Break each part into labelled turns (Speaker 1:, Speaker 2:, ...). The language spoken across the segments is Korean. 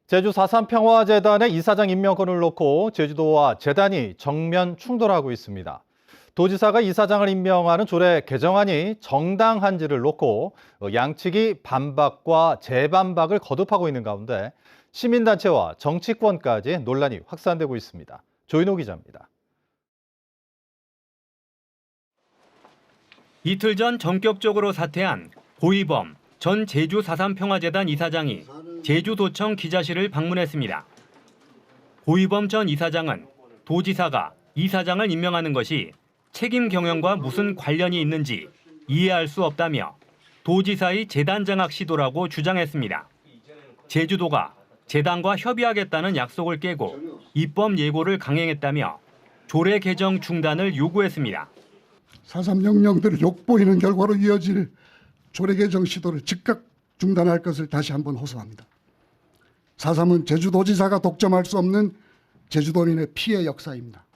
Speaker 1: 제주 4.3 평화재단의 이사장 임명권을 놓고 제주도와 재단이 정면 충돌하고 있습니다. 도지사가 이사장을 임명하는 조례 개정안이 정당한지를 놓고 양측이 반박과 재반박을 거듭하고 있는 가운데 시민단체와 정치권까지 논란이 확산되고 있습니다. 조인호 기자입니다.
Speaker 2: 이틀 전 전격적으로 사퇴한 고이범 전 제주 4.3 평화재단 이사장이 제주도청 기자실을 방문했습니다. 고이범 전 이사장은 도지사가 이사장을 임명하는 것이 책임 경영과 무슨 관련이 있는지 이해할 수 없다며 도지사의 재단 장악 시도라고 주장했습니다. 제주도가 재단과 협의하겠다는 약속을 깨고 입법 예고를 강행했다며 조례 개정 중단을 요구했습니다.
Speaker 3: 4.3 명령들을 욕보이는 결과로 이어질 조례 개정 시도를 즉각 중단할 것을 다시 한번 호소합니다. 4.3은 제주도지사가 독점할 수 없는 제주도민의 피해 역사입니다.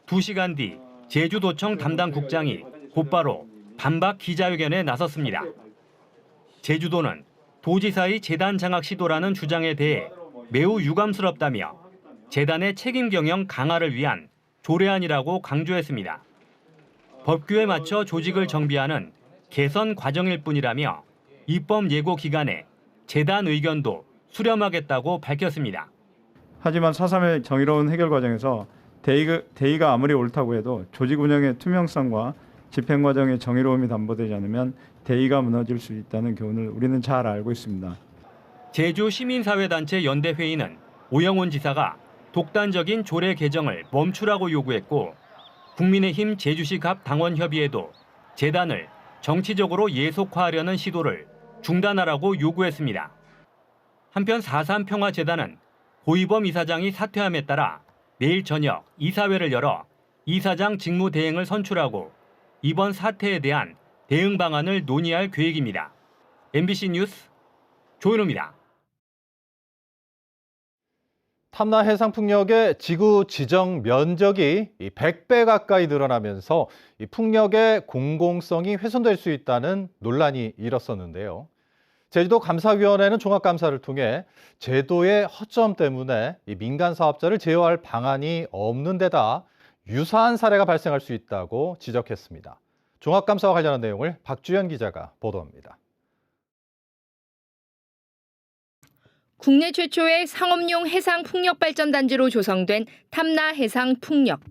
Speaker 2: 2시간 뒤 제주도청 담당 국장이 곧바로 반박 기자회견에 나섰습니다. 제주도는 도지사의 재단 장악 시도라는 주장에 대해 매우 유감스럽다며 재단의 책임 경영 강화를 위한 조례안이라고 강조했습니다. 법규에 맞춰 조직을 정비하는 개선 과정일 뿐이라며 입법 예고 기간에 재단 의견도 수렴하겠다고 밝혔습니다.
Speaker 4: 하지만 4.3의 정의로운 해결 과정에서 대의가 아무리 옳다고 해도 조직 운영의 투명성과 집행 과정의 정의로움이 담보되지 않으면 대의가 무너질 수 있다는 교훈을 우리는 잘 알고 있습니다.
Speaker 2: 제주 시민사회단체 연대회의는 오영훈 지사가 독단적인 조례 개정을 멈추라고 요구했고 국민의힘 제주시 갑 당원협의회도 재단을 정치적으로 예속화하려는 시도를 중단하라고 요구했습니다. 한편 4.3 평화재단은 고이범 이사장이 사퇴함에 따라 내일 저녁 이사회를 열어 이사장 직무 대행을 선출하고 이번 사태에 대한 대응 방안을 논의할 계획입니다. MBC 뉴스 조인호입니다.
Speaker 1: 탐나 해상풍력의 지구 지정 면적이 100배 가까이 늘어나면서 이 풍력의 공공성이 훼손될 수 있다는 논란이 일었었는데요. 제주도 감사위원회는 종합감사를 통해 제도의 허점 때문에 이 민간 사업자를 제어할 방안이 없는 데다 유사한 사례가 발생할 수 있다고 지적했습니다. 종합감사와 관련한 내용을 박주연 기자가 보도합니다.
Speaker 5: 국내 최초의 상업용 해상 풍력 발전단지로 조성된 탐나 해상 풍력.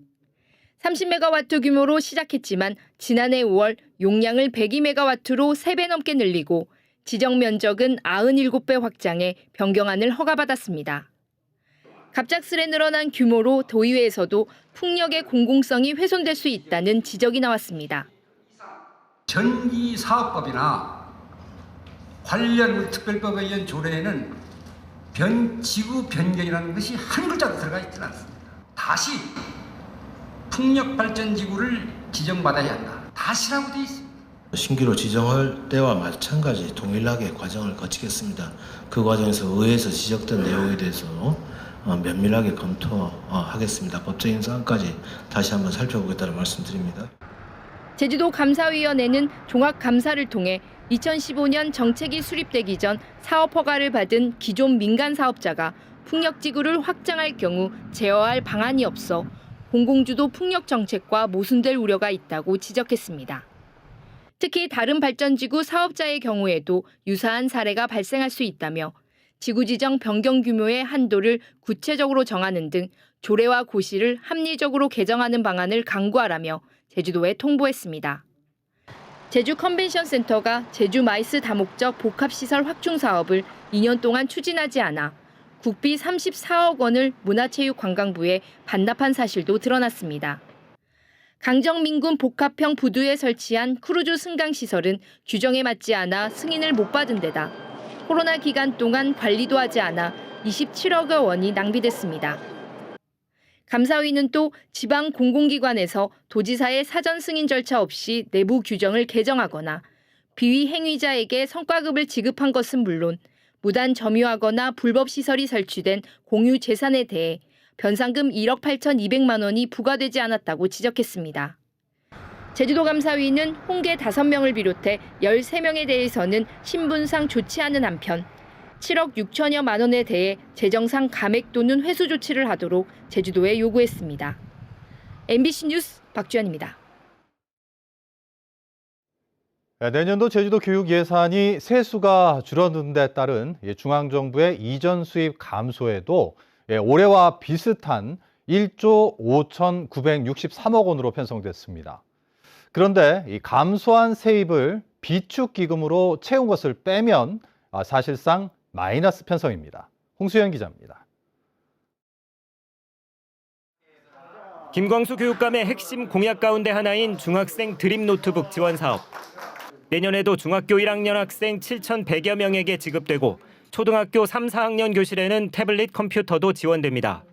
Speaker 5: 30메가와트 규모로 시작했지만 지난해 5월 용량을 102메가와트로 3배 넘게 늘리고 지정 면적은 97배 확장해 변경안을 허가받았습니다. 갑작스레 늘어난 규모로 도의회에서도 풍력의 공공성이 훼손될 수 있다는 지적이 나왔습니다.
Speaker 6: 전기사업법이나 관련 특별법에 의한 조례에는 지구 변경이라는 것이 한 글자도 들어가 있지는 않습니다. 다시 풍력발전지구를 지정받아야 한다. 다시라고 되어 있습니다.
Speaker 7: 신규로 지정할 때와 마찬가지 동일하게 과정을 거치겠습니다. 그 과정에서 의회에서 지적된 내용에 대해서 면밀하게 검토하겠습니다. 법적인 사항까지 다시 한번 살펴보겠다는 말씀드립니다.
Speaker 5: 제주도 감사위원회는 종합감사를 통해 2015년 정책이 수립되기 전 사업 허가를 받은 기존 민간 사업자가 풍력지구를 확장할 경우 제어할 방안이 없어 공공주도 풍력 정책과 모순될 우려가 있다고 지적했습니다. 특히 다른 발전지구 사업자의 경우에도 유사한 사례가 발생할 수 있다며 지구 지정 변경 규모의 한도를 구체적으로 정하는 등 조례와 고시를 합리적으로 개정하는 방안을 강구하라며 제주도에 통보했습니다. 제주 컨벤션 센터가 제주 마이스 다목적 복합시설 확충 사업을 2년 동안 추진하지 않아 국비 34억 원을 문화체육관광부에 반납한 사실도 드러났습니다. 강정민군 복합형 부두에 설치한 크루즈 승강시설은 규정에 맞지 않아 승인을 못 받은 데다 코로나 기간 동안 관리도 하지 않아 27억 원이 낭비됐습니다. 감사위는 또 지방 공공기관에서 도지사의 사전 승인 절차 없이 내부 규정을 개정하거나 비위 행위자에게 성과급을 지급한 것은 물론 무단 점유하거나 불법 시설이 설치된 공유 재산에 대해 변상금 1억 8,200만 원이 부과되지 않았다고 지적했습니다. 제주도 감사위는 홍계 5명을 비롯해 13명에 대해서는 신분상 좋지 않은 한편 7억 6천여만 원에 대해 재정상 감액 또는 회수 조치를 하도록 제주도에 요구했습니다. MBC 뉴스 박주연입니다.
Speaker 1: 내년도 제주도 교육 예산이 세수가 줄어든 데 따른 중앙정부의 이전 수입 감소에도 올해와 비슷한 1조 5,963억 원으로 편성됐습니다. 그런데 이 감소한 세입을 비축기금으로 채운 것을 빼면 사실상 마이너스 편성입니다. 홍수연 기자입니다.
Speaker 2: 김광수 교육감의 핵심 공약 가운데 하나인 중학생 드림 노트북 지원 사업. 내년에도 중학교 1학년 학생 7,100여 명에게 지급되고 초등학교 3, 4학년 교실에는 태블릿 컴퓨터도 지원됩니다.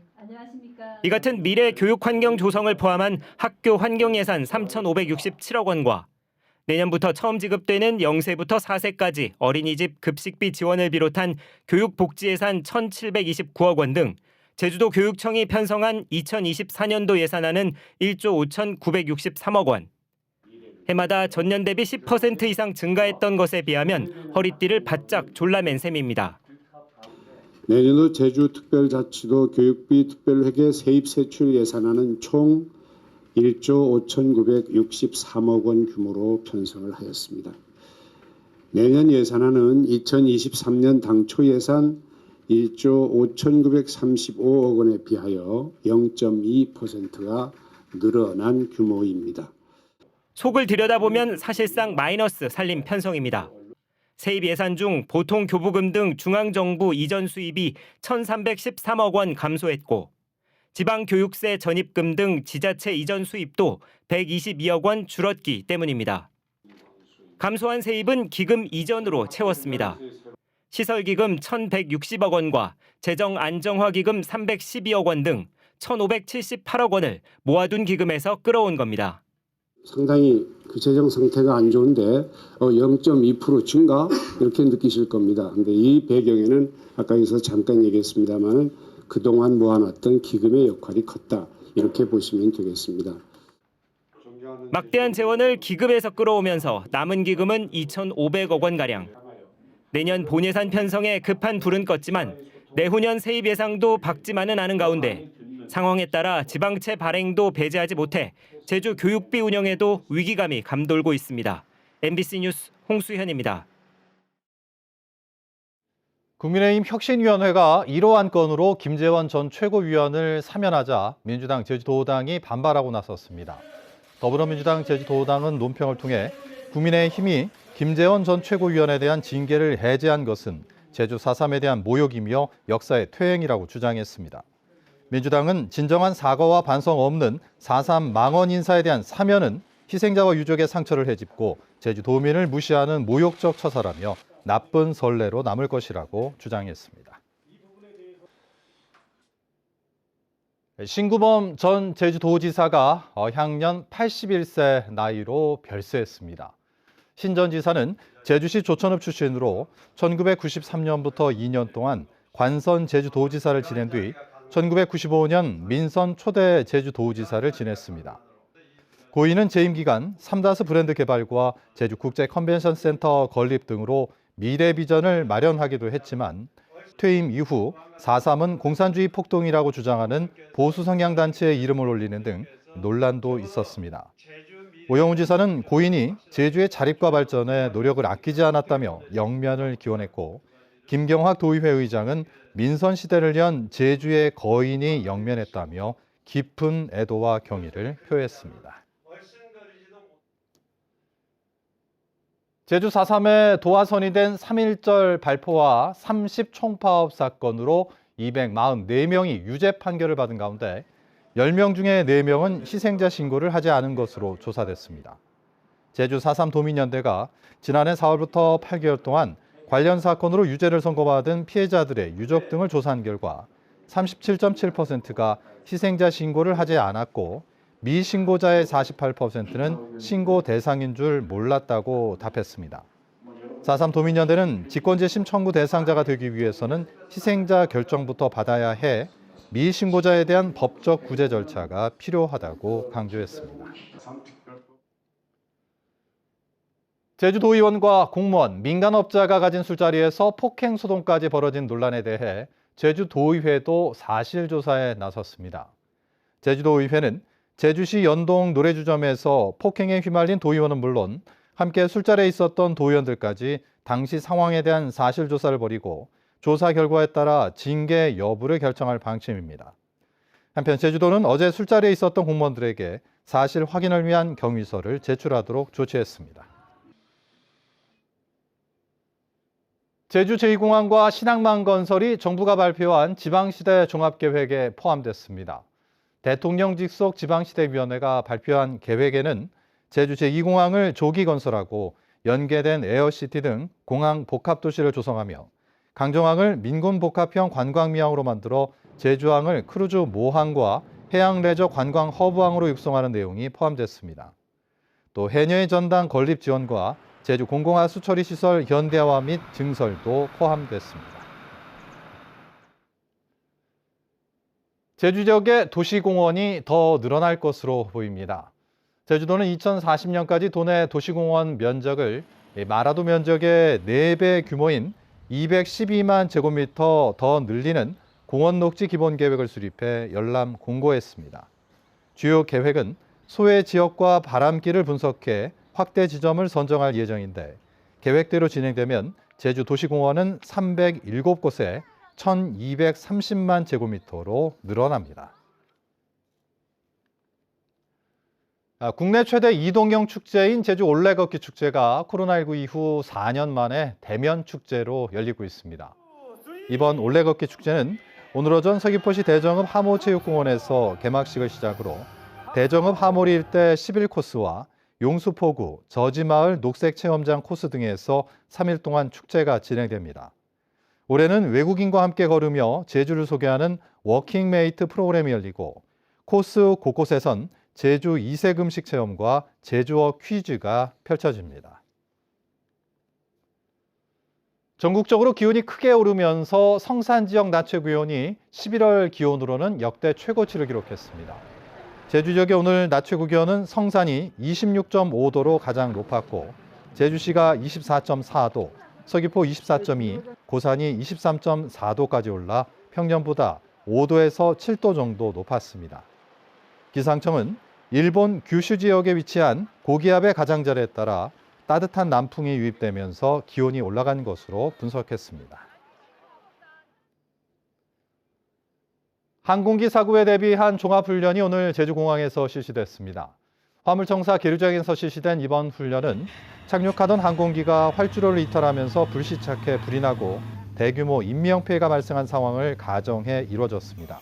Speaker 2: 이 같은 미래 교육 환경 조성을 포함한 학교 환경 예산 3,567억 원과 내년부터 처음 지급되는 0세부터 4세까지 어린이집 급식비 지원을 비롯한 교육복지 예산 1,729억 원 등 제주도 교육청이 편성한 2024년도 예산안은 1조 5,963억 원. 해마다 전년 대비 10% 이상 증가했던 것에 비하면 허리띠를 바짝 졸라맨 셈입니다.
Speaker 8: 내년도 제주특별자치도 교육비 특별회계 세입세출 예산안은 총 1조 5,963억 원 규모로 편성을 하였습니다. 내년 예산안은 2023년 당초 예산 1조 5,935억 원에 비하여 0.2%가 늘어난 규모입니다.
Speaker 2: 속을 들여다보면 사실상 마이너스 살림 편성입니다. 세입 예산 중 보통 교부금 등 중앙정부 이전 수입이 1,313억 원 감소했고 지방교육세 전입금 등 지자체 이전 수입도 122억 원 줄었기 때문입니다. 감소한 세입은 기금 이전으로 채웠습니다. 시설기금 1,160억 원과 재정안정화기금 312억 원 등 1,578억 원을 모아둔 기금에서 끌어온 겁니다.
Speaker 8: 상당히 그 재정 상태가 안 좋은데 0.2% 증가 이렇게 느끼실 겁니다. 그런데 이 배경에는 아까 여기서 잠깐 얘기했습니다마는 그동안 모아놨던 기금의 역할이 컸다 이렇게 보시면 되겠습니다.
Speaker 2: 막대한 재원을 기금에서 끌어오면서 남은 기금은 2,500억 원가량. 내년 본예산 편성에 급한 불은 껐지만 내후년 세입 예상도 밝지만은 않은 가운데 상황에 따라 지방채 발행도 배제하지 못해 제주 교육비 운영에도 위기감이 감돌고 있습니다. MBC 뉴스 홍수현입니다.
Speaker 1: 국민의힘 혁신위원회가 1호 안건으로 김재원 전 최고위원을 사면하자 민주당 제주도당이 반발하고 나섰습니다. 더불어민주당 제주도당은 논평을 통해 국민의힘이 김재원 전 최고위원에 대한 징계를 해제한 것은 제주 4.3에 대한 모욕이며 역사의 퇴행이라고 주장했습니다. 민주당은 진정한 사과와 반성 없는 4.3 망언 인사에 대한 사면은 희생자와 유족의 상처를 헤집고 제주도민을 무시하는 모욕적 처사라며 나쁜 선례로 남을 것이라고 주장했습니다. 신구범 전 제주도지사가 향년 81세 나이로 별세했습니다. 신 전 지사는 제주시 조천읍 출신으로 1993년부터 2년 동안 관선 제주도지사를 지낸 뒤 1995년 민선 초대 제주도지사를 지냈습니다. 고인은 재임 기간 3다스 브랜드 개발과 제주 국제 컨벤션 센터 건립 등으로 미래 비전을 마련하기도 했지만 퇴임 이후 4.3은 공산주의 폭동이라고 주장하는 보수 성향 단체의 이름을 올리는 등 논란도 있었습니다. 오영훈 지사는 고인이 제주의 자립과 발전에 노력을 아끼지 않았다며 영면을 기원했고 김경학 도의회 의장은 민선 시대를 연 제주의 거인이 영면했다며 깊은 애도와 경의를 표했습니다. 제주 4.3에 도화선이 된 3.1절 발포와 30 총파업 사건으로 244명이 유죄 판결을 받은 가운데 10명 중에 4명은 희생자 신고를 하지 않은 것으로 조사됐습니다. 제주 4.3 도민연대가 지난해 4월부터 8개월 동안 관련 사건으로 유죄를 선고받은 피해자들의 유족 등을 조사한 결과 37.7%가 희생자 신고를 하지 않았고 미신고자의 48%는 신고 대상인 줄 몰랐다고 답했습니다. 4.3 도민연대는 직권재심 청구 대상자가 되기 위해서는 희생자 결정부터 받아야 해 미신고자에 대한 법적 구제 절차가 필요하다고 강조했습니다. 제주도의원과 공무원, 민간업자가 가진 술자리에서 폭행 소동까지 벌어진 논란에 대해 제주도의회도 사실조사에 나섰습니다. 제주도의회는 제주시 연동 노래주점에서 폭행에 휘말린 도의원은 물론 함께 술자리에 있었던 도의원들까지 당시 상황에 대한 사실조사를 벌이고 조사 결과에 따라 징계 여부를 결정할 방침입니다. 한편 제주도는 어제 술자리에 있었던 공무원들에게 사실 확인을 위한 경위서를 제출하도록 조치했습니다. 제주 제2공항과 신항만 건설이 정부가 발표한 지방시대 종합계획에 포함됐습니다. 대통령 직속 지방시대위원회가 발표한 계획에는 제주 제2공항을 조기 건설하고 연계된 에어시티 등 공항 복합도시를 조성하며 강정항을 민군복합형 관광미항으로 만들어 제주항을 크루즈 모항과 해양 레저 관광 허브항으로 육성하는 내용이 포함됐습니다. 또 해녀의 전당 건립 지원과 제주 공공하수 처리 시설 현대화 및 증설도 포함됐습니다. 제주 지역의 도시공원이 더 늘어날 것으로 보입니다. 제주도는 2040년까지 도내 도시공원 면적을 마라도 면적의 4배 규모인 212만 제곱미터 더 늘리는 공원 녹지 기본 계획을 수립해 열람 공고했습니다. 주요 계획은 소외 지역과 바람길을 분석해 확대 지점을 선정할 예정인데 계획대로 진행되면 제주 도시공원은 307곳에 1,230만 제곱미터로 늘어납니다. 국내 최대 이동형 축제인 제주 올레걷기 축제가 코로나19 이후 4년 만에 대면 축제로 열리고 있습니다. 이번 올레걷기 축제는 오늘 오전 서귀포시 대정읍 하모체육공원에서 개막식을 시작으로 대정읍 하모리 일대 11코스와 용수포구, 저지마을 녹색체험장 코스 등에서 3일 동안 축제가 진행됩니다. 올해는 외국인과 함께 걸으며 제주를 소개하는 워킹메이트 프로그램이 열리고 코스 곳곳에선 제주 2색 음식 체험과 제주어 퀴즈가 펼쳐집니다. 전국적으로 기온이 크게 오르면서 성산 지역 낮 최고 기온이 11월 기온으로는 역대 최고치를 기록했습니다. 제주 지역의 오늘 낮 최고 기온은 성산이 26.5도로 가장 높았고 제주시가 24.4도, 서귀포 24.2, 고산이 23.4도까지 올라 평년보다 5도에서 7도 정도 높았습니다. 기상청은 일본 규슈 지역에 위치한 고기압의 가장자리에 따라 따뜻한 남풍이 유입되면서 기온이 올라간 것으로 분석했습니다. 항공기 사고에 대비한 종합훈련이 오늘 제주공항에서 실시됐습니다. 화물청사 계류장에서 실시된 이번 훈련은 착륙하던 항공기가 활주로를 이탈하면서 불시착해 불이 나고 대규모 인명피해가 발생한 상황을 가정해 이루어졌습니다.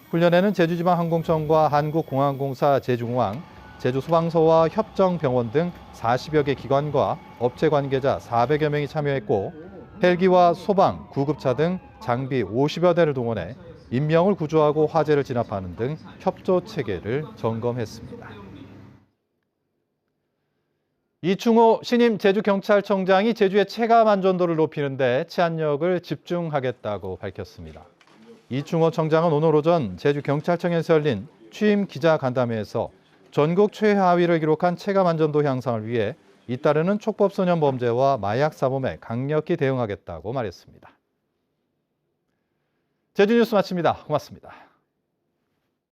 Speaker 1: 훈련에는 제주지방항공청과 한국공항공사 제주공항, 제주소방서와 협정병원 등 40여 개 기관과 업체 관계자 400여 명이 참여했고 헬기와 소방, 구급차 등 장비 50여 대를 동원해 인명을 구조하고 화재를 진압하는 등 협조 체계를 점검했습니다. 이충호 신임 제주경찰청장이 제주의 체감 안전도를 높이는 데 치안력을 집중하겠다고 밝혔습니다. 이충호 청장은 오늘 오전 제주경찰청에서 열린 취임 기자간담회에서 전국 최하위를 기록한 체감 안전도 향상을 위해 잇따르는 촉법소년 범죄와 마약 사범에 강력히 대응하겠다고 말했습니다. 제주뉴스 마칩니다. 고맙습니다.